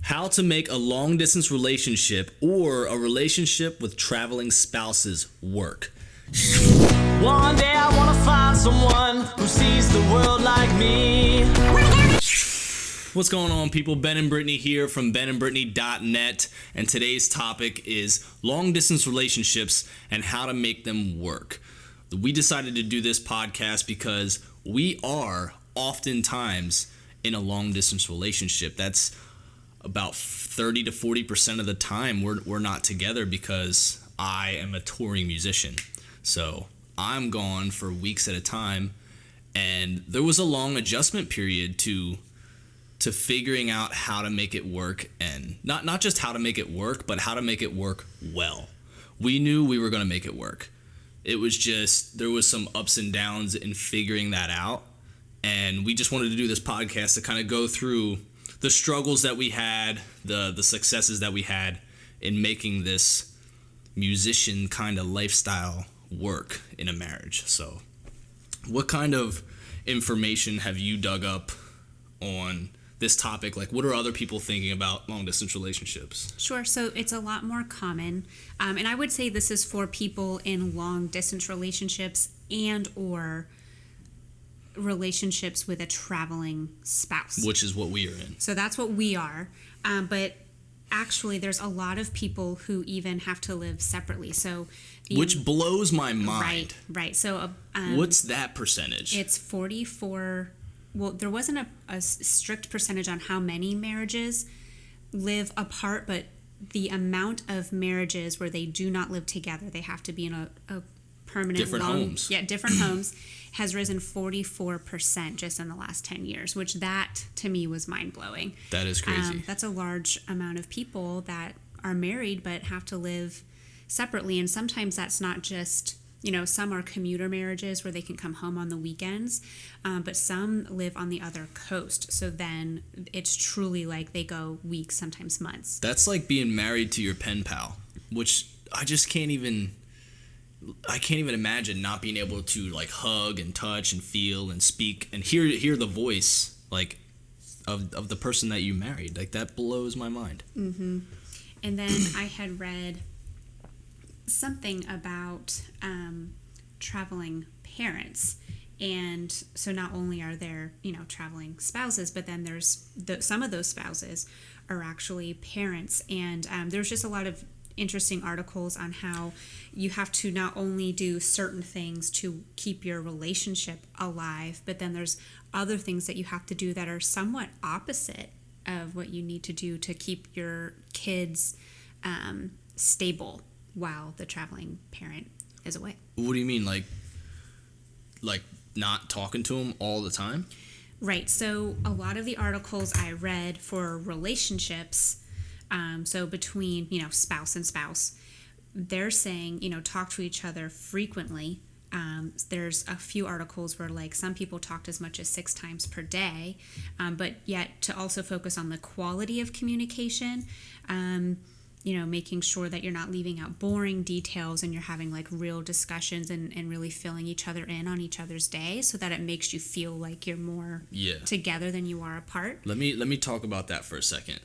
How to make a long-distance relationship or a relationship with traveling spouses work. One day I want to find someone who sees the world like me. What's going on, people? Ben and Brittany here from benandbrittany.net, and today's topic is long-distance relationships and how to make them work. We decided to do this podcast because we are oftentimes in a long-distance relationship. That's about 30 to 40% of the time we're not together because I am a touring musician. So I'm gone for weeks at a time, and there was a long adjustment period to figuring out how to make it work, and not just how to make it work, but how to make it work well. We knew we were going to make it work. It was just, there was some ups and downs in figuring that out, and we just wanted to do this podcast to kind of go through the struggles that we had, the successes that we had in making this musician kind of lifestyle work in a marriage. So what kind of information have you dug up on this topic? Like, what are other people thinking about long-distance relationships? Sure. So it's a lot more common. And I would say this is for people in long-distance relationships and or relationships with a traveling spouse. Which is what we are in. So that's what we are. But actually, there's a lot of people who even have to live separately. So which blows my mind. Right. So what's that percentage? It's 44. Well, there wasn't a strict percentage on how many marriages live apart, but the amount of marriages where they do not live together, they have to be in a permanent different homes. Yeah, different homes, has risen 44% just in the last 10 years, which that to me was mind-blowing. That is crazy. That's a large amount of people that are married but have to live separately, and sometimes that's not just, some are commuter marriages where they can come home on the weekends, but some live on the other coast. So then it's truly like they go weeks, sometimes months. That's like being married to your pen pal, which I just can't even imagine not being able to like hug and touch and feel and speak and hear the voice like of the person that you married. Like, that blows my mind. Mm-hmm. And then I had read something about traveling parents, and so not only are there traveling spouses, but then there's some of those spouses are actually parents, and there's just a lot of interesting articles on how you have to not only do certain things to keep your relationship alive, but then there's other things that you have to do that are somewhat opposite of what you need to do to keep your kids stable while the traveling parent is away. What do you mean, like not talking to them all the time? Right. So a lot of the articles I read for relationships, so between spouse and spouse, they're saying talk to each other frequently. There's a few articles where like some people talked as much as 6 times per day, but yet to also focus on the quality of communication. Making sure that you're not leaving out boring details and you're having like real discussions and really filling each other in on each other's day so that it makes you feel like you're more together than you are apart. Let me talk about that for a second.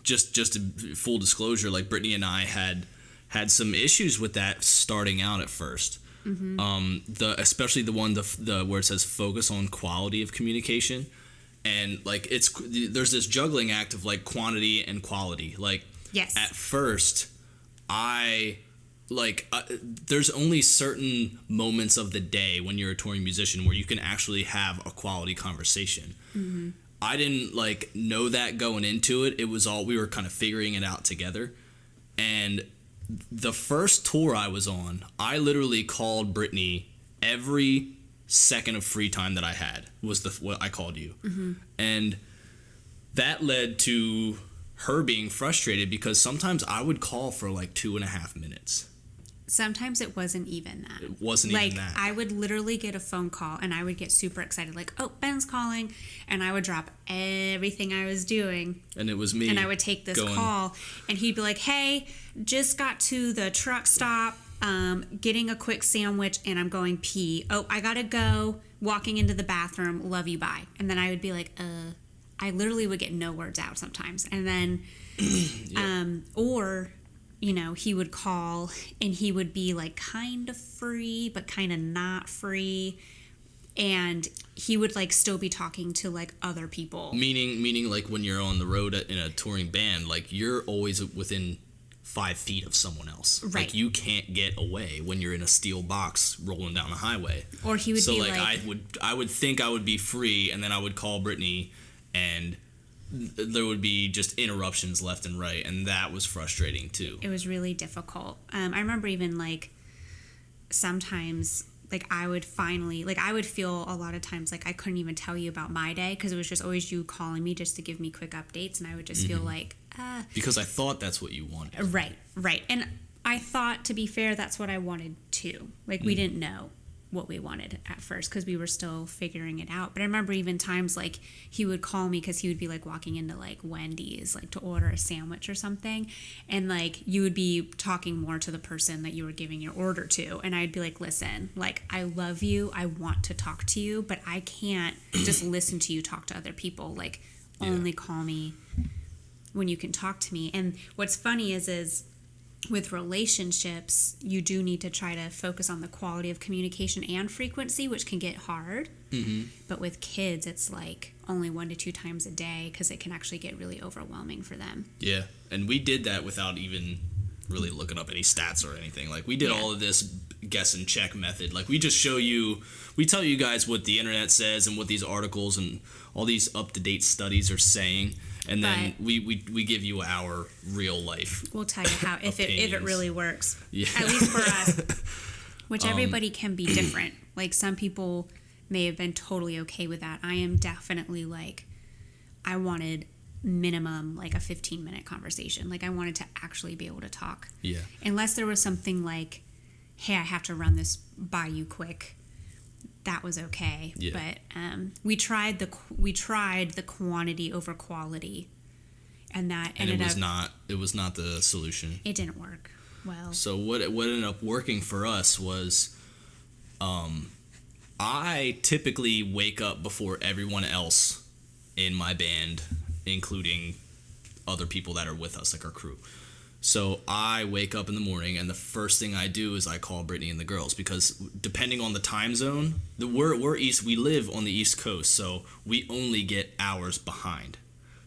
Just a full disclosure, like Brittany and I had some issues with that starting out at first. Mm-hmm. Especially the one where it says focus on quality of communication. And like there's this juggling act of like quantity and quality. Like, yes. At first, there's only certain moments of the day when you're a touring musician where you can actually have a quality conversation. Mm-hmm. I didn't know that going into it. It was all, we were kind of figuring it out together. And the first tour I was on, I literally called Brittany every second of free time that I had was what I called you. Mm-hmm. And that led to her being frustrated because sometimes I would call for 2.5 minutes. Sometimes it wasn't even that. It wasn't even that. I would literally get a phone call and I would get super excited, oh, Ben's calling, and I would drop everything I was doing. And it was me. And I would take this call, and he'd be like, hey, just got to the truck stop, getting a quick sandwich, and I'm going pee. Oh, I gotta go. Walking into the bathroom. Love you, bye. And then I would be like, I literally would get no words out sometimes. And then, or, you know, he would call and he would be like kind of free, but kind of not free. And he would like still be talking to like other people. Meaning like when you're on the road in a touring band, like you're always within 5 feet of someone else. Right. Like you can't get away when you're in a steel box rolling down a highway. Or he would be like, I would think I would be free, and then I would call Brittany, and there would be just interruptions left and right, and that was frustrating too. It was really difficult. I remember even like sometimes like I would feel a lot of times like I couldn't even tell you about my day because it was just always you calling me just to give me quick updates, and I would just feel like because I thought that's what you wanted. Right. And I thought, to be fair, that's what I wanted too. Like we didn't know what we wanted at first because we were still figuring it out. But I remember even times like he would call me because he would be like walking into like Wendy's like to order a sandwich or something, and like you would be talking more to the person that you were giving your order to, and I'd be like, listen, like I love you, I want to talk to you, but I can't just listen to you talk to other people. Like only call me when you can talk to me. And what's funny is with relationships, you do need to try to focus on the quality of communication and frequency, which can get hard. But with kids, it's like only 1 to 2 times a day because it can actually get really overwhelming for them. Yeah, and we did that without even really looking up any stats or anything. Like we did all of this guess and check method. Like we just tell you guys what the internet says and what these articles and all these up-to-date studies are saying. And then we give you our real life. We'll tell you how if it really works. Yeah. At least for us. Which everybody can be different. Like some people may have been totally okay with that. I am definitely like I wanted minimum like a 15-minute conversation. Like I wanted to actually be able to talk. Yeah. Unless there was something like, hey, I have to run this by you quick. That was okay. Yeah. But we tried the quantity over quality, and that ended up it was not the solution. It didn't work well. So what ended up working for us was I typically wake up before everyone else in my band, including other people that are with us, like our crew. So I wake up in the morning, and the first thing I do is I call Brittany and the girls, because depending on the time zone, we live on the East Coast, so we only get hours behind.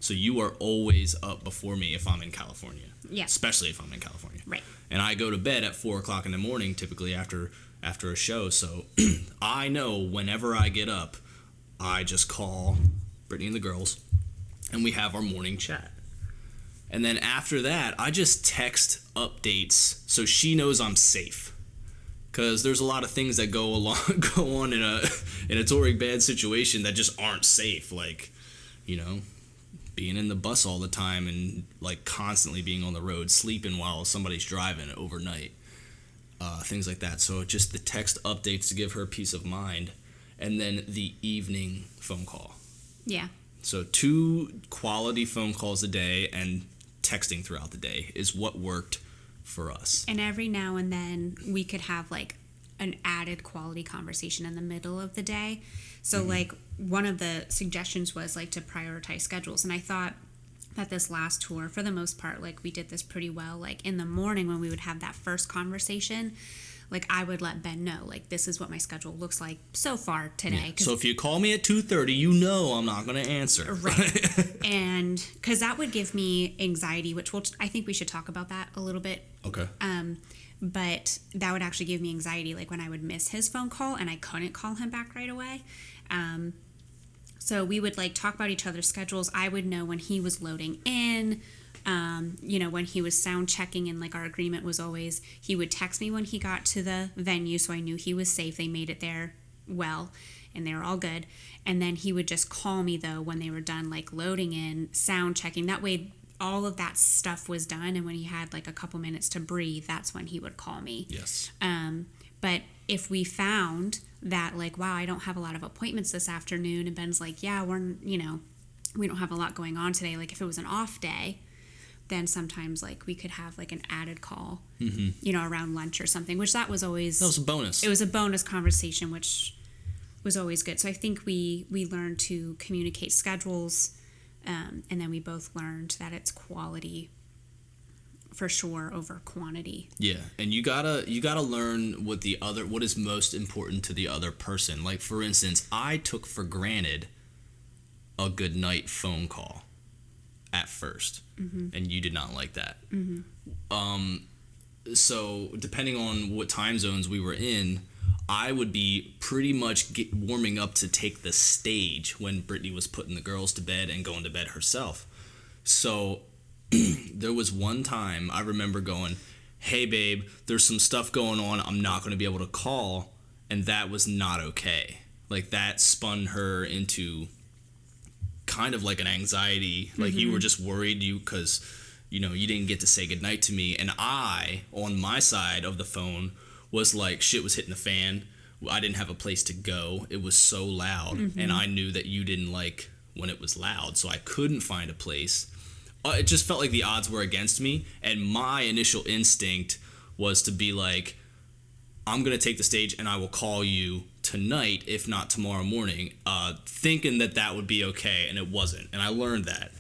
So you are always up before me if I'm in California. Yeah. Especially if I'm in California. Right. And I go to bed at 4 o'clock in the morning, typically after a show. So I know whenever I get up, I just call Brittany and the girls, and we have our morning chat. And then after that, I just text updates so she knows I'm safe. Because there's a lot of things that go on in a touring band situation that just aren't safe. Like, you know, being in the bus all the time and like constantly being on the road, sleeping while somebody's driving overnight. Things like that. So just the text updates to give her peace of mind. And then the evening phone call. Yeah. So 2 quality phone calls a day and texting throughout the day is what worked for us. And every now and then we could have like an added quality conversation in the middle of the day. So like one of the suggestions was like to prioritize schedules. And I thought that this last tour, for the most part, like we did this pretty well. Like in the morning when we would have that first conversation, like I would let Ben know, like this is what my schedule looks like so far today. Yeah. So if you call me at 2:30, you know I'm not going to answer. Right. And because that would give me anxiety, which I think we should talk about that a little bit. Okay. But that would actually give me anxiety, like when I would miss his phone call and I couldn't call him back right away. So we would like talk about each other's schedules. I would know when he was loading in. You know, when he was sound checking, and like our agreement was always he would text me when he got to the venue, so I knew he was safe. They made it there well, and they were all good. And then he would just call me though when they were done like loading in, sound checking. That way all of that stuff was done, and when he had like a couple minutes to breathe, that's when he would call me. Yes. But if we found that like, wow, I don't have a lot of appointments this afternoon, and Ben's like, yeah, we don't have a lot going on today. Like if it was an off day, then sometimes like we could have like an added call, you know, around lunch or something, which that was a bonus. It was a bonus conversation, which was always good. So I think we learned to communicate schedules And then we both learned that it's quality for sure over quantity. Yeah, and you gotta learn what is most important to the other person. Like, for instance, I took for granted a good night phone call at first, and you did not like that. So depending on what time zones we were in, I would be pretty much warming up to take the stage when Brittany was putting the girls to bed and going to bed herself. So there was one time I remember going, hey babe, there's some stuff going on, I'm not going to be able to call, and that was not okay. Like, that spun her into kind of like an anxiety, like you were just worried because you didn't get to say goodnight to me, and I, on my side of the phone, was like, shit was hitting the fan. I didn't have a place to go. It was so loud, and I knew that you didn't like when it was loud, so I couldn't find a place. It just felt like the odds were against me, and my initial instinct was to be like, I'm going to take the stage and I will call you tonight, if not tomorrow morning, thinking that would be okay, and it wasn't, and I learned that.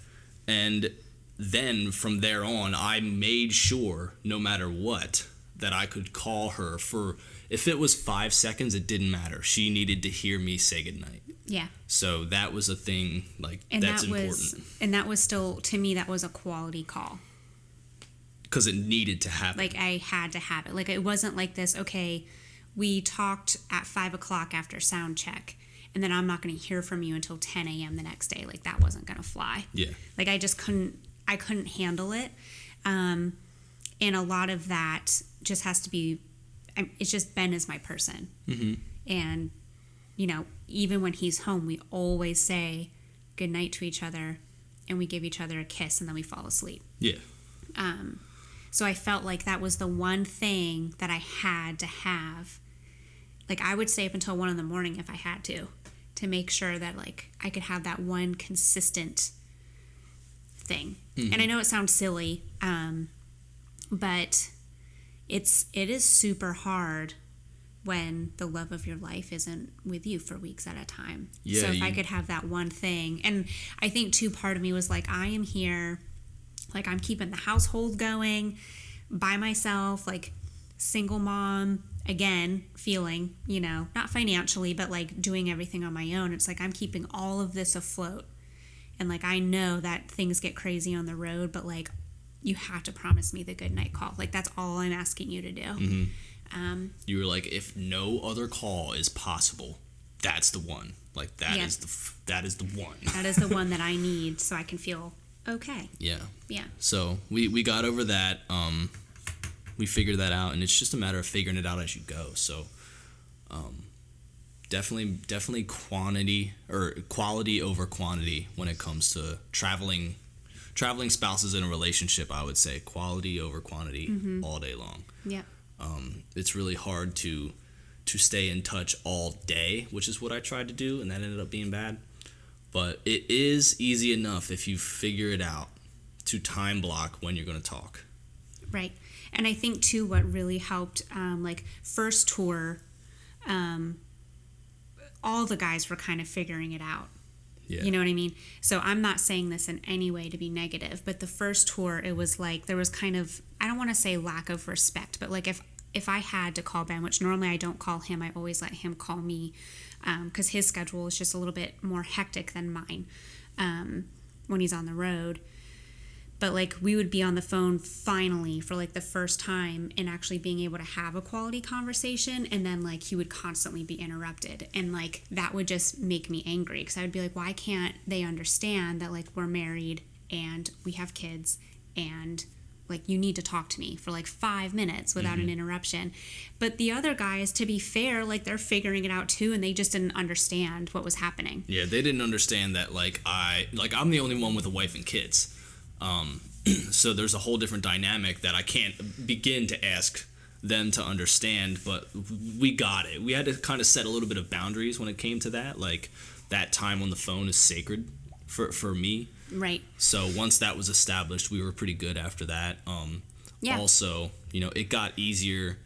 And then from there on, I made sure, no matter what, that I could call her for, if it was 5 seconds, it didn't matter. She needed to hear me say goodnight. Yeah. So that was a thing, like, and that's important. And that was still, to me, that was a quality call. Because it needed to happen. Like, I had to have it. Like, it wasn't like this, okay, we talked at 5 o'clock after sound check, and then I'm not going to hear from you until 10 a.m. the next day. Like, that wasn't going to fly. Yeah. Like, I couldn't handle it. And a lot of that just has to be, it's just Ben is my person. And, even when he's home, we always say goodnight to each other, and we give each other a kiss, and then we fall asleep. Yeah. So I felt like that was the one thing that I had to have. Like, I would stay up until 1 a.m. if I had to make sure that, like, I could have that one consistent thing. And I know it sounds silly, but it is super hard when the love of your life isn't with you for weeks at a time. Yeah, so if I could have that one thing, and I think too, part of me was like, I am here, like, I'm keeping the household going by myself, like, single mom, again, feeling, not financially, but like doing everything on my own. It's like, I'm keeping all of this afloat. And like, I know that things get crazy on the road, but like, you have to promise me the good night call. Like, that's all I'm asking you to do. You were like, if no other call is possible, that's the one. Like, that is the one. That is the one that I need, so I can feel okay. Yeah. Yeah. So we got over that. We figured that out, and it's just a matter of figuring it out as you go. So definitely quantity or quality over quantity when it comes to traveling spouses in a relationship. I would say quality over quantity all day long. Yeah. It's really hard to stay in touch all day, which is what I tried to do, and that ended up being bad. But it is easy enough if you figure it out to time block when you're going to talk. Right. And I think, too, what really helped, like, first tour, all the guys were kind of figuring it out. Yeah. You know what I mean? So I'm not saying this in any way to be negative, but the first tour, it was like there was kind of, I don't want to say lack of respect, but like if I had to call Ben, which normally I don't call him, I always let him call me, because his schedule is just a little bit more hectic than mine when he's on the road. But like, we would be on the phone finally for like the first time and actually being able to have a quality conversation, and then like he would constantly be interrupted, and like that would just make me angry, because I would be like, why can't they understand that like we're married and we have kids, and like you need to talk to me for like 5 minutes without an interruption. But the other guys, to be fair, like they're figuring it out too, and they just didn't understand what was happening. Yeah, they didn't understand that I'm the only one with a wife and kids. So there's a whole different dynamic that I can't begin to ask them to understand, but we got it. We had to kind of set a little bit of boundaries when it came to that. Like, that time on the phone is sacred for me. Right. So once that was established, we were pretty good after that. Also, it got easier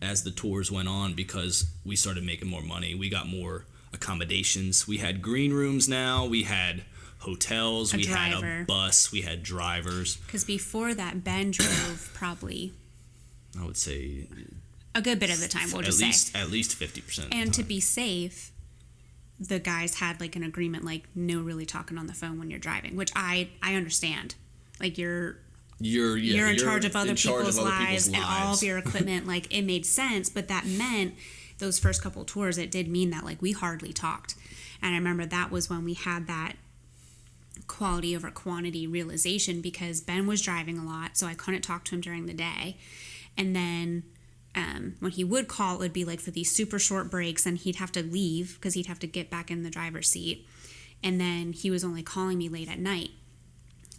as the tours went on because we started making more money. We got more accommodations. We had green rooms now. We had hotels, we had a bus, we had drivers. Because before that, Ben drove probably, I would say, a good bit of the time, we'll just say. At least 50% of the And time. to be safe, the guys had like an agreement, like no really talking on the phone when you're driving, which I understand. Like you're in charge of other people's lives and all of your equipment. Like it made sense, but that meant those first couple tours, it did mean that like we hardly talked. And I remember that was when we had that quality over quantity realization, because Ben was driving a lot, so I couldn't talk to him during the day. And then when he would call, it would be like for these super short breaks, and he'd have to leave because he'd have to get back in the driver's seat. And then he was only calling me late at night.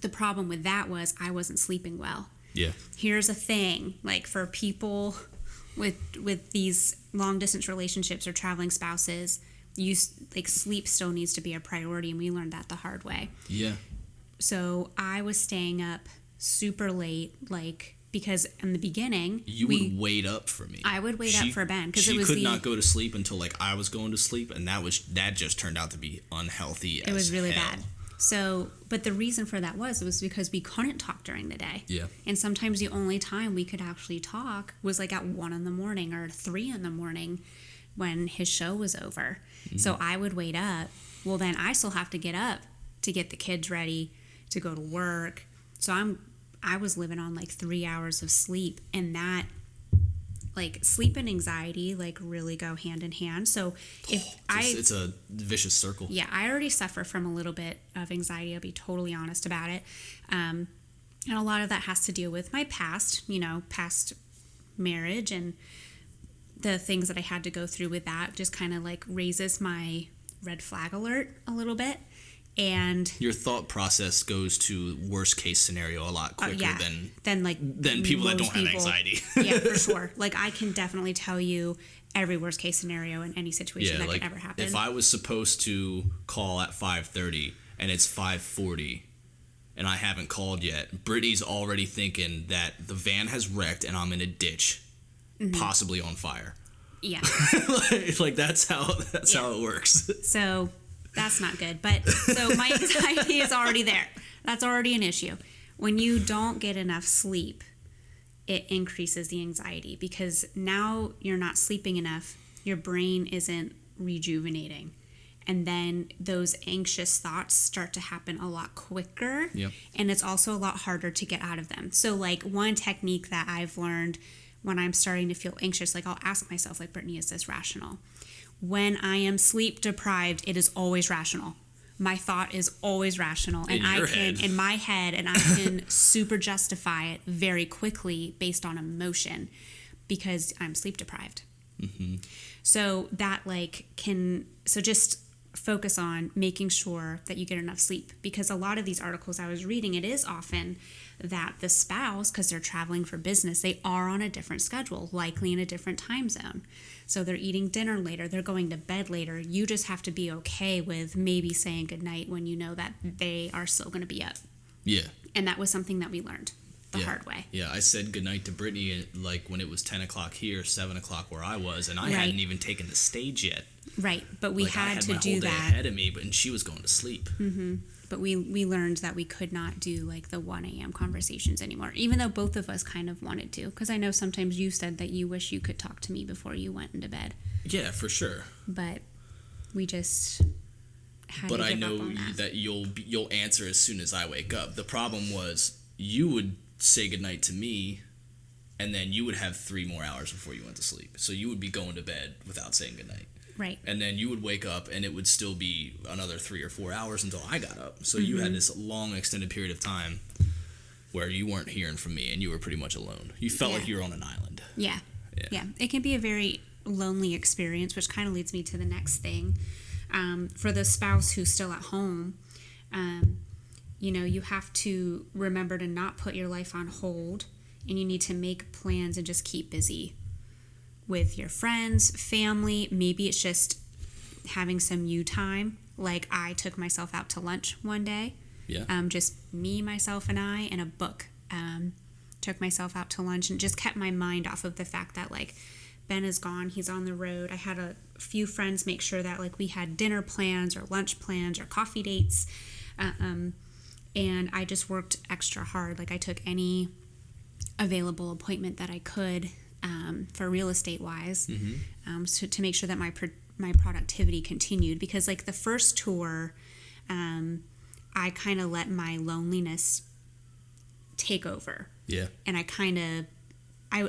The problem with that was I wasn't sleeping well. Yeah. Here's a thing, like for people with these long distance relationships or traveling spouses, sleep still needs to be a priority, and we learned that the hard way. Yeah. So I was staying up super late, like, because in the beginning you would wait up for me. I would wait up for Ben because she could not go to sleep until like I was going to sleep, and that just turned out to be unhealthy. It was really bad. So, but the reason for that was because we couldn't talk during the day. Yeah. And sometimes the only time we could actually talk was like at 1 a.m. or 3 a.m. when his show was over. Mm-hmm. So I would wait up. Well, then I still have to get up to get the kids ready to go to work. So I was living on like 3 hours of sleep, and that like sleep and anxiety like really go hand in hand. So it's a vicious circle. Yeah, I already suffer from a little bit of anxiety. I'll be totally honest about it. And a lot of that has to do with my past marriage, and the things that I had to go through with that just kind of like raises my red flag alert a little bit. And your thought process goes to worst case scenario a lot quicker than people that don't have anxiety. Yeah, for sure. Like I can definitely tell you every worst case scenario in any situation that could ever happen. If I was supposed to call at 5:30 and it's 5:40 and I haven't called yet, Brittany's already thinking that the van has wrecked and I'm in a ditch, possibly on fire. Yeah. like that's how it works. So that's not good. But so my anxiety is already there. That's already an issue. When you don't get enough sleep, it increases the anxiety because now you're not sleeping enough. Your brain isn't rejuvenating. And then those anxious thoughts start to happen a lot quicker. Yep. And it's also a lot harder to get out of them. So like one technique that I've learned when I'm starting to feel anxious, like I'll ask myself, like, Brittany, is this rational? When I am sleep deprived, it is always rational. My thought is always rational, and in my head, and I can super justify it very quickly based on emotion because I'm sleep deprived. Mm-hmm. So that so just focus on making sure that you get enough sleep, because a lot of these articles I was reading, it is often that the spouse, because they're traveling for business, they are on a different schedule, likely in a different time zone. So they're eating dinner later, they're going to bed later. You just have to be okay with maybe saying goodnight when you know that they are still going to be up. Yeah. And that was something that we learned the hard way. Yeah, I said goodnight to Brittany like when it was 10 o'clock here, 7 o'clock where I was, and I hadn't even taken the stage yet. Right, but we had to do that. I had my whole day ahead of me, and she was going to sleep. Mm-hmm. But we learned that we could not do like the 1 a.m. conversations anymore, even though both of us kind of wanted to. Because I know sometimes you said that you wish you could talk to me before you went into bed. Yeah, for sure. But we just had to give up on that. But I know that you'll answer as soon as I wake up. The problem was you would say goodnight to me, and then you would have 3 more hours before you went to sleep. So you would be going to bed without saying goodnight. Right. And then you would wake up, and it would still be another 3 or 4 hours until I got up. So you had this long, extended period of time where you weren't hearing from me, and you were pretty much alone. You felt like you were on an island. Yeah. It can be a very lonely experience, which kind of leads me to the next thing. For the spouse who's still at home, you have to remember to not put your life on hold, and you need to make plans and just keep busy with your friends, family. Maybe it's just having some you time. Like I took myself out to lunch one day. Yeah. Just me, myself, and I, and a book. Took myself out to lunch and just kept my mind off of the fact that like Ben is gone. He's on the road. I had a few friends make sure that like we had dinner plans or lunch plans or coffee dates. And I just worked extra hard. Like I took any available appointment that I could for real estate wise, so to make sure that my productivity continued. Because like the first tour, I kind of let my loneliness take over. Yeah. And I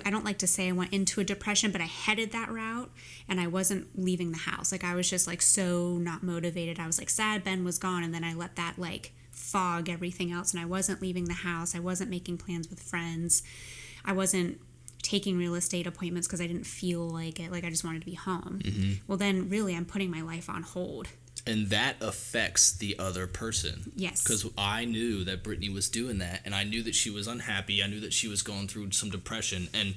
don't like to say I went into a depression, but I headed that route, and I wasn't leaving the house. Like I was just like so not motivated. I was like sad Ben was gone, and then I let that like fog everything else, and I wasn't leaving the house. I wasn't making plans with friends. I wasn't taking real estate appointments because I didn't feel like it. Like I just wanted to be home. Well, then really I'm putting my life on hold. And that affects the other person. Yes. Because I knew that Brittany was doing that, and I knew that she was unhappy. I knew that she was going through some depression. And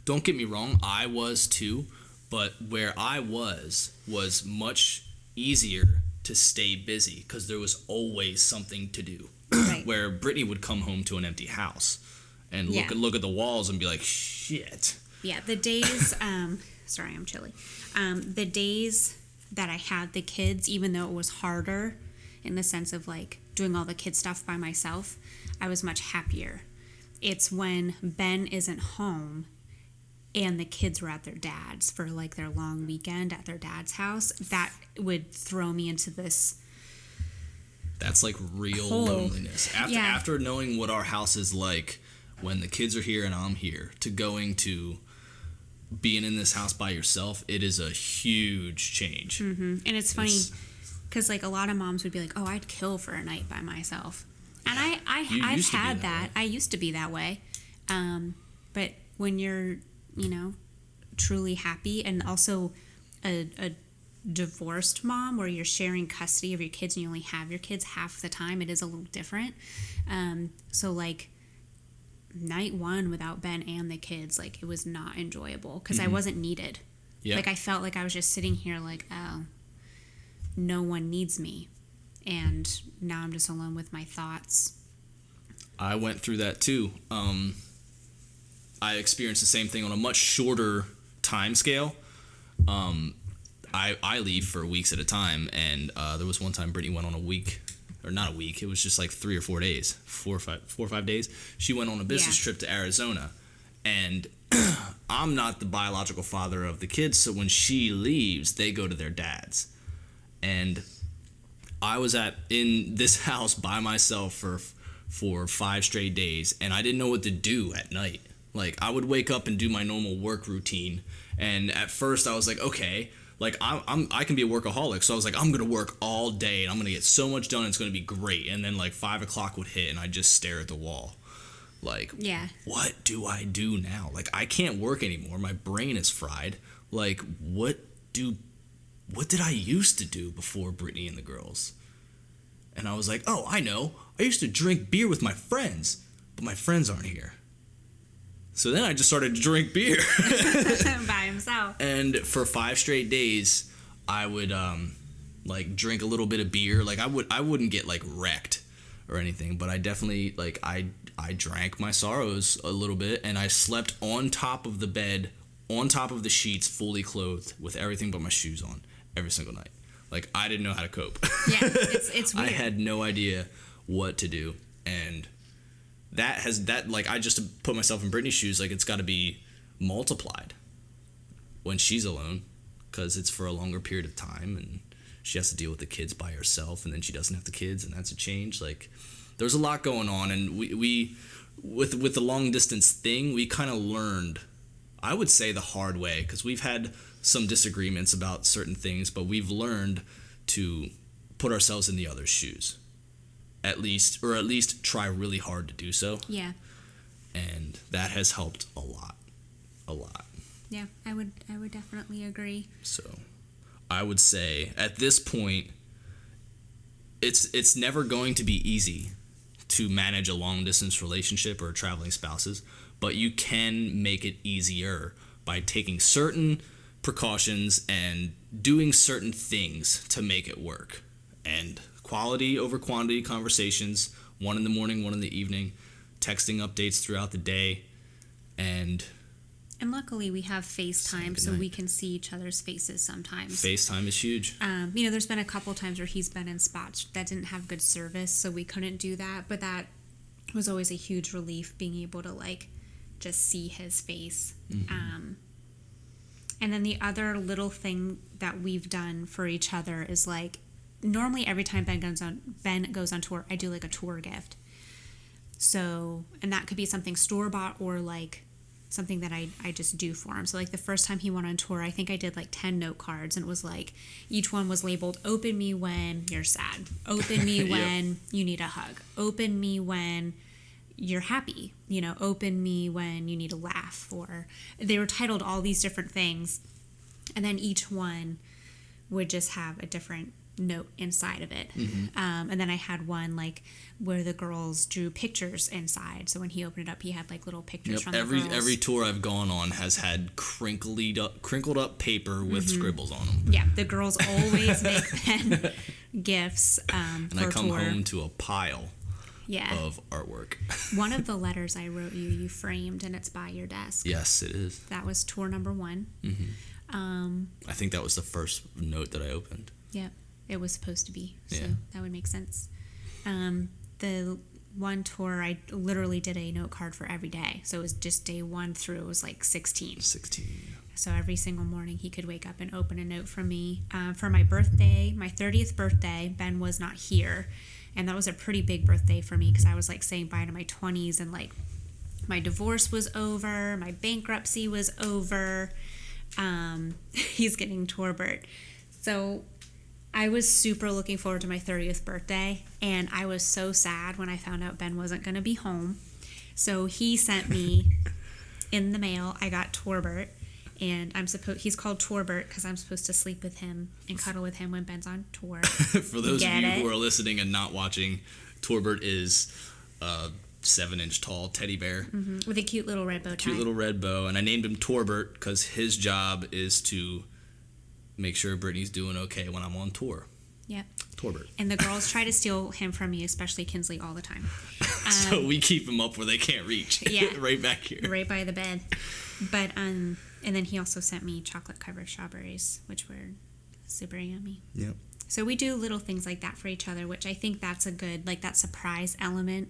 don't get me wrong, I was too. But where I was much easier to stay busy because there was always something to do. Right. Where Brittany would come home to an empty house and look at the walls and be like, shit. Yeah, the days, sorry, I'm chilly. The days that I had the kids, even though it was harder in the sense of like doing all the kid stuff by myself, I was much happier. It's when Ben isn't home and the kids were at their dad's for like their long weekend at their dad's house, that would throw me into this. That's like real loneliness. After knowing what our house is like when the kids are here and I'm here, to going to being in this house by yourself, it is a huge change. And it's funny because like a lot of moms would be like, oh, I'd kill for a night by myself. And I've had that. I used to be that way. But when you're, truly happy, and also a divorced mom where you're sharing custody of your kids and you only have your kids half the time, it is a little different. So like night one without Ben and the kids, like it was not enjoyable because I wasn't needed. Yeah. Like I felt like I was just sitting here like, oh, no one needs me. And now I'm just alone with my thoughts. I went through that too. I experienced the same thing on a much shorter time scale. I leave for weeks at a time, and there was one time Brittany went on a week, or not a week, it was just like 3 or 4 days, 4 or 5 days. She went on a business trip to Arizona, and I'm not the biological father of the kids, so when she leaves, they go to their dad's. And I was in this house by myself for 5 straight days, and I didn't know what to do at night. Like, I would wake up and do my normal work routine, and at first I was like, okay, like I can be a workaholic, so I was like, I'm gonna work all day and I'm gonna get so much done, it's gonna be great. And then like 5 o'clock would hit and I just stare at the wall, like, what do I do now? Like, I can't work anymore. My brain is fried. Like, what did I used to do before Brittany and the girls? And I was like, oh, I know. I used to drink beer with my friends, but my friends aren't here. So then I just started to drink beer. By himself. And for 5 straight days, I would like drink a little bit of beer. Like I wouldn't get like wrecked or anything, but I definitely like I drank my sorrows a little bit, and I slept on top of the bed, on top of the sheets, fully clothed with everything but my shoes on every single night. Like, I didn't know how to cope. Yeah, it's weird. I had no idea what to do, and I just put myself in Brittany's shoes, like, it's got to be multiplied when she's alone, because it's for a longer period of time, and she has to deal with the kids by herself, and then she doesn't have the kids, and that's a change. Like, there's a lot going on, and we with the long distance thing, we kind of learned, I would say, the hard way, because we've had some disagreements about certain things, but we've learned to put ourselves in the other's shoes, at least try really hard to do so. Yeah. And that has helped a lot. Yeah, I would definitely agree. So I would say at this point, it's never going to be easy to manage a long distance relationship or traveling spouses, but you can make it easier by taking certain precautions and doing certain things to make it work. And quality over quantity conversations, one in the morning, one in the evening, texting updates throughout the day, and And luckily we have FaceTime, so we can see each other's faces sometimes. FaceTime is huge. There's been a couple times where he's been in spots that didn't have good service, so we couldn't do that. But that was always a huge relief, being able to like just see his face. And then the other little thing that we've done for each other is like, normally every time Ben goes on tour, I do like a tour gift. So, and that could be something store-bought or like something that I just do for him. So like the first time he went on tour, I think I did like 10 note cards, and it was like each one was labeled, open me when you're sad, open me when you need a hug, open me when you're happy, open me when you need a laugh. Or they were titled all these different things, and then each one would just have a different note inside of it. And then I had one like where the girls drew pictures inside, so when he opened it up, he had like little pictures from the girls. Every tour I've gone on has had crinkled up paper with scribbles on them. Yeah, the girls always make Ben gifts and for I come tour. home to a pile of artwork. One of the letters I wrote you framed, and it's by your desk. Yes, it is. That was tour number 1. I think that was the first note that I opened. Yep, it was supposed to be, so that would make sense. The one tour, I literally did a note card for every day, so it was just day 1 through, it was like 16. So every single morning he could wake up and open a note from me. For my birthday, my 30th birthday, Ben was not here, and that was a pretty big birthday for me because I was like saying bye to my 20s, and like my divorce was over, my bankruptcy was over. He's getting Torbert. So I was super looking forward to my 30th birthday, and I was so sad when I found out Ben wasn't going to be home. So he sent me in the mail, I got Torbert, and he's called Torbert because I'm supposed to sleep with him and cuddle with him when Ben's on tour. For those of you who are listening and not watching, Torbert is a 7-inch tall teddy bear. With a cute little red bow tie. Cute little red bow, and I named him Torbert because his job is to make sure Brittany's doing okay when I'm on tour. Yep. Torbert. And the girls try to steal him from me, especially Kinsley, all the time. So we keep him up where they can't reach. Yeah. Right back here. Right by the bed. But, and then he also sent me chocolate-covered strawberries, which were super yummy. Yep. So we do little things like that for each other, which I think that's a good, like that surprise element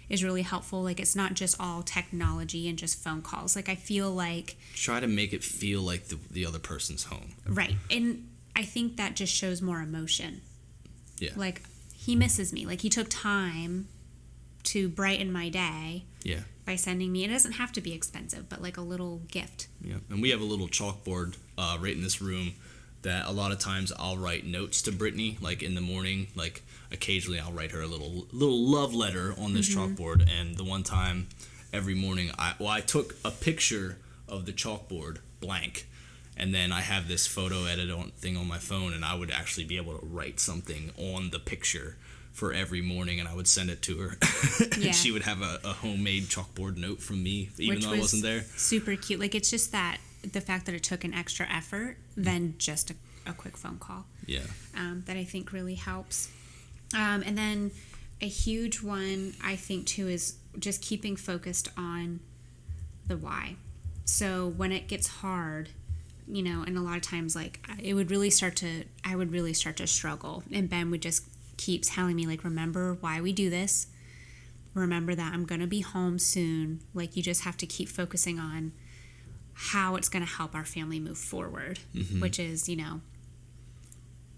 is really helpful. Like it's not just all technology and just phone calls. Like I feel like try to make it feel like the other person's home. Right. And I think that just shows more emotion. Yeah. Like he misses me. Like he took time to brighten my day. Yeah. By sending me, it doesn't have to be expensive, but like a little gift. Yeah. And we have a little chalkboard right in this room that a lot of times I'll write notes to Brittany, like in the morning, like occasionally I'll write her a little love letter on this chalkboard. And the one time every morning, I took a picture of the chalkboard blank, and then I have this photo edit thing on my phone, and I would actually be able to write something on the picture for every morning, and I would send it to her. And she would have a homemade chalkboard note from me, even though I wasn't there. Super cute. Like it's just that the fact that it took an extra effort than just a quick phone call. Yeah. That I think really helps. And then a huge one I think too is just keeping focused on the why. So when it gets hard, and a lot of times like I would really start to struggle, and Ben would just keep telling me like, remember why we do this. Remember that I'm going to be home soon. Like you just have to keep focusing on how it's going to help our family move forward, which is,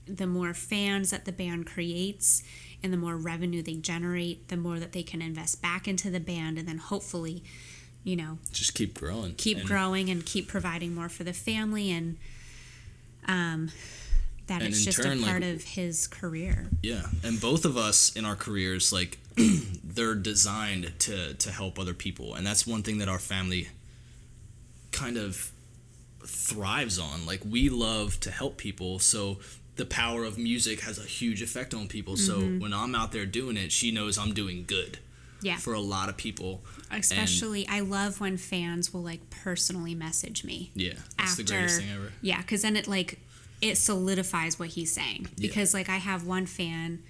the more fans that the band creates and the more revenue they generate, the more that they can invest back into the band, and then hopefully, just keep growing. Growing and keep providing more for the family, and that it's just a part of his career. Yeah, and both of us in our careers, like, they're designed to help other people, and that's one thing that our family kind of thrives on. Like, we love to help people, so the power of music has a huge effect on people. So when I'm out there doing it, she knows I'm doing good. Yeah. For a lot of people. Especially, I love when fans will like personally message me. Yeah, that's the greatest thing ever. Yeah, because then it solidifies what he's saying. Because like I have one fan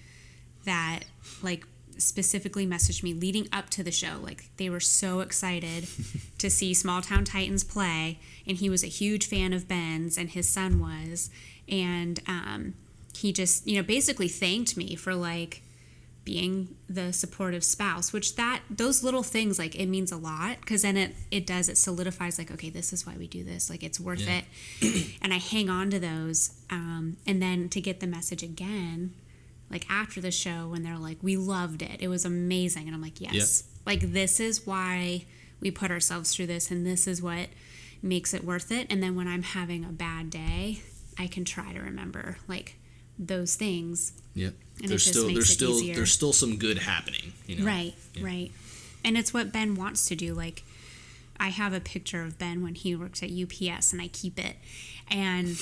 that like specifically messaged me leading up to the show. Like, they were so excited to see Small Town Titans play, and he was a huge fan of Ben's, and his son was, and he just, you know, basically thanked me for, like, being the supportive spouse, which those little things, like, it means a lot, because then it solidifies, like, okay, this is why we do this, like, it's worth it. And I hang on to those, and then to get the message again, like, after the show, when they're like, we loved it, it was amazing, and I'm like, yes, like, this is why we put ourselves through this, and this is what makes it worth it. And then when I'm having a bad day, I can try to remember, like, those things. Yep. And there's still some good happening, you know. Right. And it's what Ben wants to do. Like, I have a picture of Ben when he works at UPS, and I keep it. And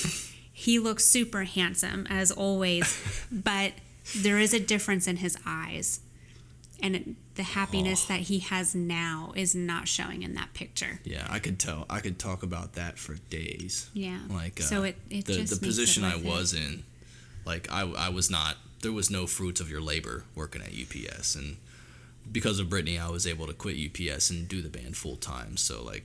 he looks super handsome, as always, but there is a difference in his eyes. And the happiness that he has now is not showing in that picture. Yeah, I could tell. I could talk about that for days. Yeah. Like, so it just the position I was it. in, like, I was not, there was no fruits of your labor working at UPS. And because of Brittany, I was able to quit UPS and do the band full time. So, like,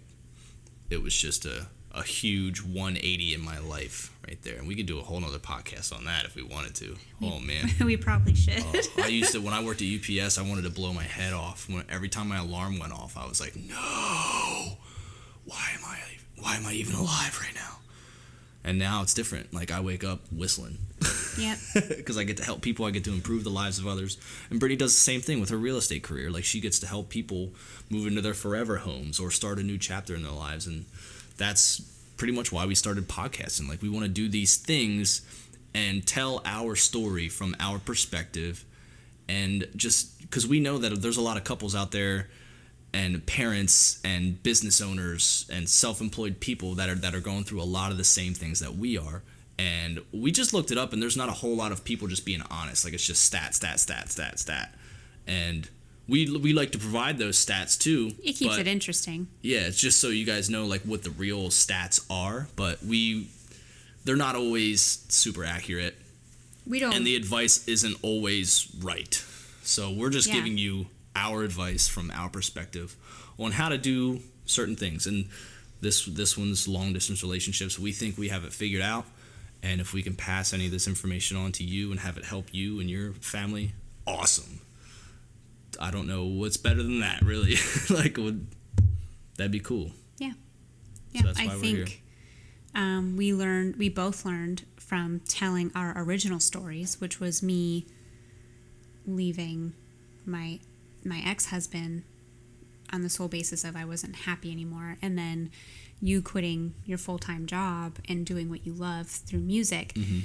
it was just a huge 180 in my life right there. And we could do a whole nother podcast on that if we wanted to. Oh, man. We probably should. When I worked at UPS, I wanted to blow my head off. Every time my alarm went off, I was like, no, why am I even alive right now? And now it's different. Like, I wake up whistling. Yep. Because I get to help people. I get to improve the lives of others. And Brittany does the same thing with her real estate career. Like, she gets to help people move into their forever homes or start a new chapter in their lives. And that's pretty much why we started podcasting. Like, we want to do these things and tell our story from our perspective. And just because we know that there's a lot of couples out there and parents and business owners and self-employed people that are going through a lot of the same things that we are. And we just looked it up, and there's not a whole lot of people just being honest. Like, it's just stat. And we like to provide those stats too. It keeps it interesting. Yeah, it's just so you guys know, like, what the real stats are. But they're not always super accurate. We don't. And the advice isn't always right. So we're just giving you our advice from our perspective on how to do certain things. And this one's long distance relationships. We think we have it figured out. And if we can pass any of this information on to you and have it help you and your family, awesome. I don't know what's better than that, really. Like, that'd be cool. Yeah. So that's why I think we both learned from telling our original stories, which was me leaving my ex-husband on the sole basis of I wasn't happy anymore, and then you quitting your full-time job and doing what you love through music. Mm-hmm.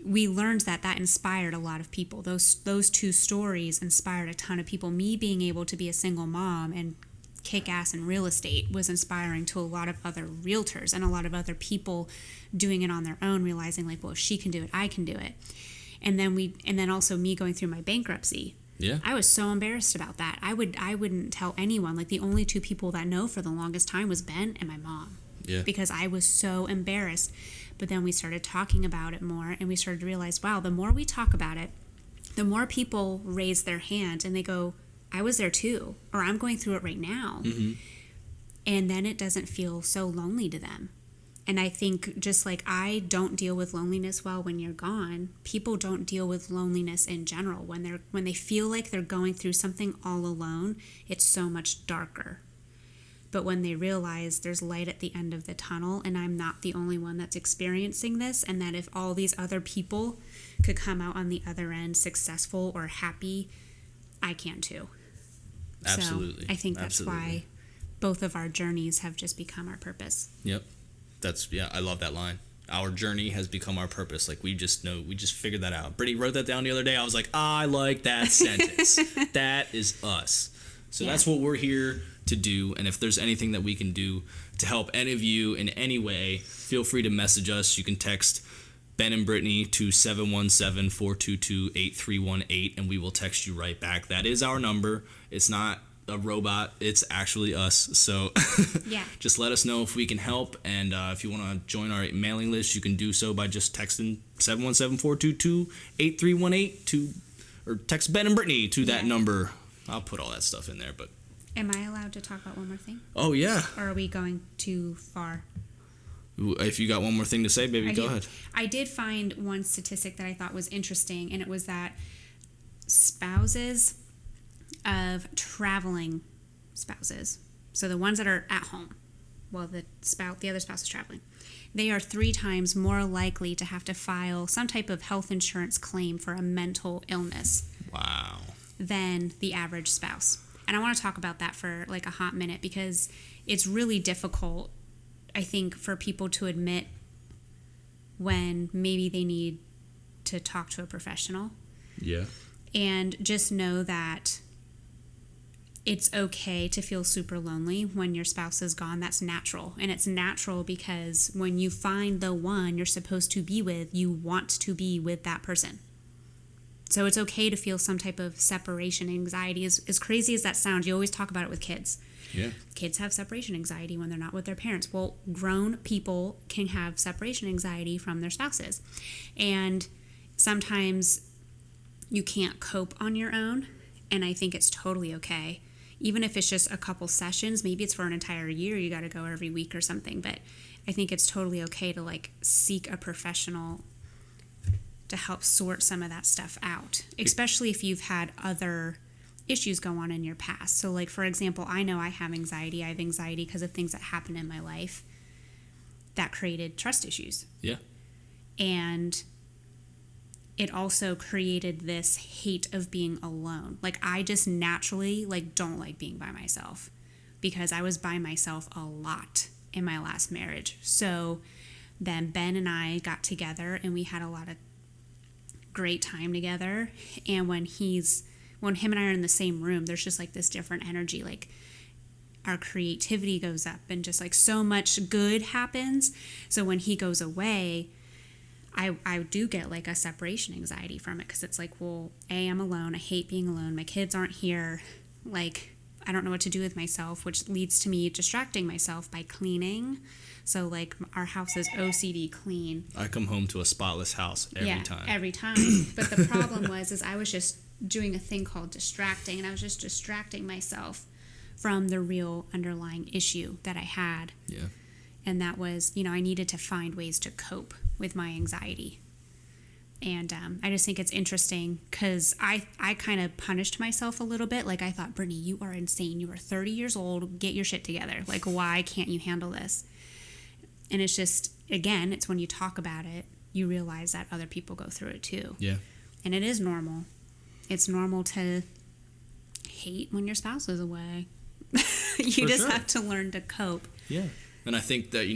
We learned that inspired a lot of people. Those two stories inspired a ton of people. Me being able to be a single mom and kick ass in real estate was inspiring to a lot of other realtors and a lot of other people doing it on their own, realizing, like, well, if she can do it, I can do it. And then also me going through my bankruptcy. Yeah. I was so embarrassed about that. I wouldn't tell anyone. Like, the only two people that know for the longest time was Ben and my mom. Yeah. Because I was so embarrassed. But then we started talking about it more, and we started to realize, wow, the more we talk about it, the more people raise their hand and they go, I was there too, or I'm going through it right now. Mm-hmm. And then it doesn't feel so lonely to them. And I think, just like I don't deal with loneliness well when you're gone, people don't deal with loneliness in general. When they feel like they're going through something all alone, it's so much darker. But when they realize there's light at the end of the tunnel, and I'm not the only one that's experiencing this, and that if all these other people could come out on the other end successful or happy, I can too. Absolutely. So I think that's why both of our journeys have just become our purpose. Yep. I love that line. Our journey has become our purpose. Like, we just figured that out. Brittany wrote that down the other day. I was like, I like that sentence. That is us. So that's what we're here to do. And if there's anything that we can do to help any of you in any way, feel free to message us. You can text Ben and Brittany to 717-422-8318, and we will text you right back. That is our number. It's not a robot. It's actually us. So just let us know if we can help. And if you want to join our mailing list, you can do so by just texting 717-422-8318 to or text Ben and Brittany to that number. I'll put all that stuff in there, but. Am I allowed to talk about one more thing? Oh, yeah. Or are we going too far? If you got one more thing to say, baby, go ahead. I did find one statistic that I thought was interesting, and it was that spouses of traveling spouses, so the ones that are at home while the other spouse is traveling, they are 3 times more likely to have to file some type of health insurance claim for a mental illness. Wow. Than the average spouse. And I want to talk about that for like a hot minute because it's really difficult, I think, for people to admit when maybe they need to talk to a professional. Yeah. And just know that it's okay to feel super lonely when your spouse is gone. That's natural. And it's natural because when you find the one you're supposed to be with, you want to be with that person. So it's okay to feel some type of separation anxiety. As crazy as that sounds, you always talk about it with kids. Yeah. Kids have separation anxiety when they're not with their parents. Well, grown people can have separation anxiety from their spouses. And sometimes you can't cope on your own, and I think it's totally okay. Even if it's just a couple sessions, maybe it's for an entire year, you got to go every week or something, but I think it's totally okay to like seek a professional to help sort some of that stuff out, especially if you've had other issues go on in your past. So like, for example, I know I have anxiety. I have anxiety because of things that happened in my life that created trust issues. Yeah. And it also created this hate of being alone. Like I just naturally like don't like being by myself because I was by myself a lot in my last marriage. So then Ben and I got together and we had a lot of great time together. And when him and I are in the same room, there's just like this different energy. Like our creativity goes up and just like so much good happens. So when he goes away, I do get like a separation anxiety from it because it's like, well, I'm alone. I hate being alone. My kids aren't here. Like, I don't know what to do with myself, which leads to me distracting myself by cleaning. So, like, our house is OCD clean. I come home to a spotless house every time. But the problem was I was just doing a thing called distracting, and I was just distracting myself from the real underlying issue that I had. Yeah. And that was, I needed to find ways to cope with my anxiety. And I just think it's interesting because I kind of punished myself a little bit. Like, I thought, Brittany, you are insane. You are 30 years old. Get your shit together. Like, why can't you handle this? And it's just, again, it's when you talk about it, you realize that other people go through it too. Yeah. And it is normal. It's normal to hate when your spouse is away. You just have to learn to cope. Yeah. And I think that,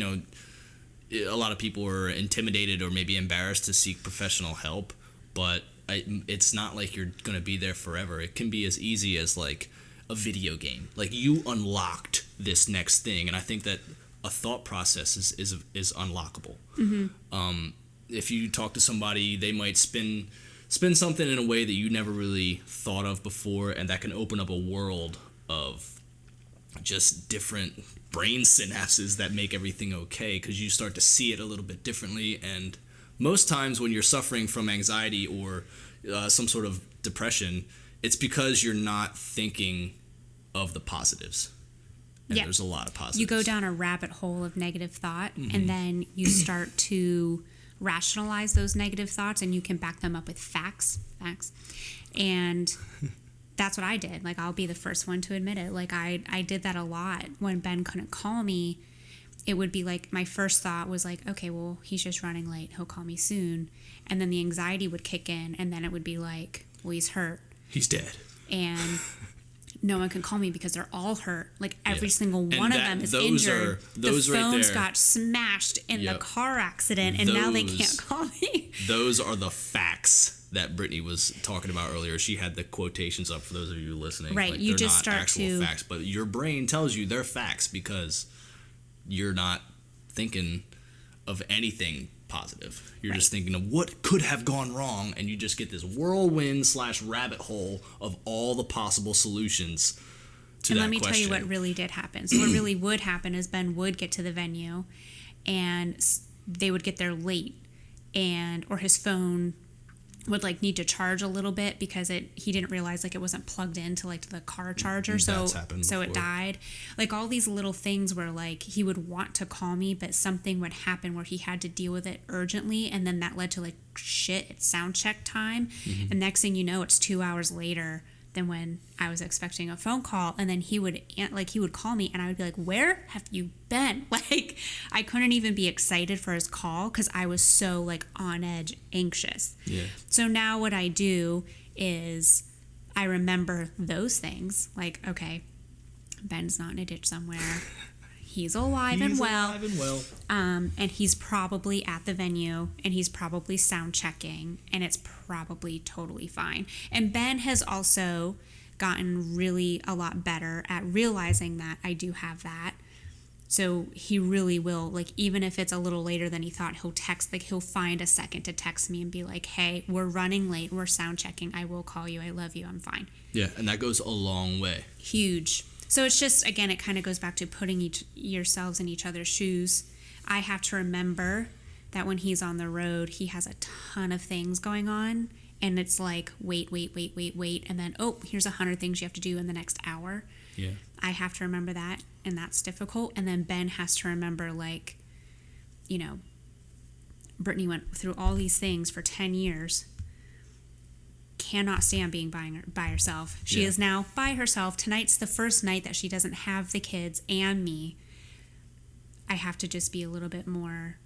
a lot of people are intimidated or maybe embarrassed to seek professional help, but it's not like you're going to be there forever. It can be as easy as like a video game. Like you unlocked this next thing, and I think that a thought process is unlockable. Mm-hmm. If you talk to somebody, they might spin something in a way that you never really thought of before, and that can open up a world of just different brain synapses that make everything okay because you start to see it a little bit differently. And most times when you're suffering from anxiety or some sort of depression, it's because you're not thinking of the positives. And there's a lot of positives. You go down a rabbit hole of negative thought, mm-hmm. and then you start to rationalize those negative thoughts, and you can back them up with facts. And that's what I did. Like, I'll be the first one to admit it. Like, I did that a lot. When Ben couldn't call me, it would be like, my first thought was like, okay, well, he's just running late. He'll call me soon. And then the anxiety would kick in, and then it would be like, well, he's hurt. He's dead. And no one can call me because they're all hurt. Like, every single one of them is injured. Those the phones right there, got smashed in the car accident, and now they can't call me. Those are the facts that Brittany was talking about earlier. She had the quotations up for those of you listening. Right, like, you they're just not start actual to facts, but your brain tells you they're facts because you're not thinking of anything positive. You're just thinking of what could have gone wrong, and you just get this whirlwind / rabbit hole of all the possible solutions to that question. And let me tell you what really did happen. So what really would happen is Ben would get to the venue, and they would get there late, or his phone would like need to charge a little bit because he didn't realize like it wasn't plugged into like the car charger, so it died. Like all these little things where like he would want to call me, but something would happen where he had to deal with it urgently, and then that led to like shit, it's sound check time, and next thing you know it's 2 hours later than when I was expecting a phone call, and then he would call me and I would be like, where have you been? Like I couldn't even be excited for his call because I was so like on edge, anxious. Yeah. So now what I do is I remember those things, like, okay, Ben's not in a ditch somewhere. He's alive and well. And he's probably at the venue, and he's probably sound checking, and it's probably totally fine. And Ben has also gotten really a lot better at realizing that I do have that. So he really will, like, even if it's a little later than he thought, he'll find a second to text me and be like, hey, we're running late, we're sound checking, I will call you, I love you, I'm fine. Yeah, and that goes a long way. Huge. So it's just, again, it kind of goes back to putting yourselves in each other's shoes. I have to remember that when he's on the road, he has a ton of things going on, and it's like, wait, and then, oh, here's 100 things you have to do in the next hour. Yeah. I have to remember that, and that's difficult. And then Ben has to remember, like, you know, Brittany went through all these things for 10 years, cannot stand being by herself. She is now by herself. Tonight's the first night that she doesn't have the kids and me. I have to just be a little bit more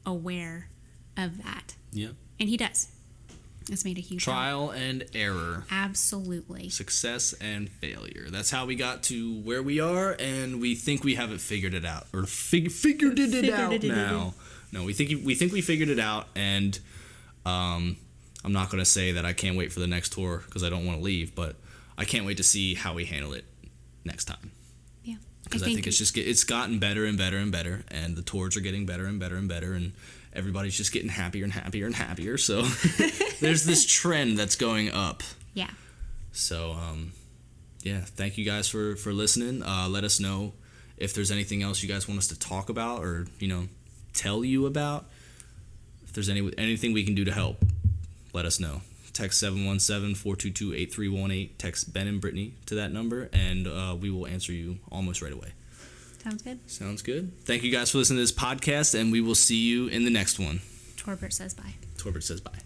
aware of that. Yeah. And he does. It's made a huge trial and error. Absolutely. Success and failure. That's how we got to where we are, and we think we haven't figured it out, or figured it out now. No, we think we figured it out, and I'm not going to say that I can't wait for the next tour because I don't want to leave, but I can't wait to see how we handle it next time. Yeah. Because I think it's gotten better and better and better, and the tours are getting better and better and better, and everybody's just getting happier and happier and happier. So there's this trend that's going up. Yeah. So, yeah, thank you guys for listening. Let us know if there's anything else you guys want us to talk about or, you know, tell you about. If there's anything we can do to help, let us know. Text 717-422-8318. Text Ben and Brittany to that number, and we will answer you almost right away. Sounds good. Sounds good. Thank you guys for listening to this podcast, and we will see you in the next one. Torbert says bye. Torbert says bye.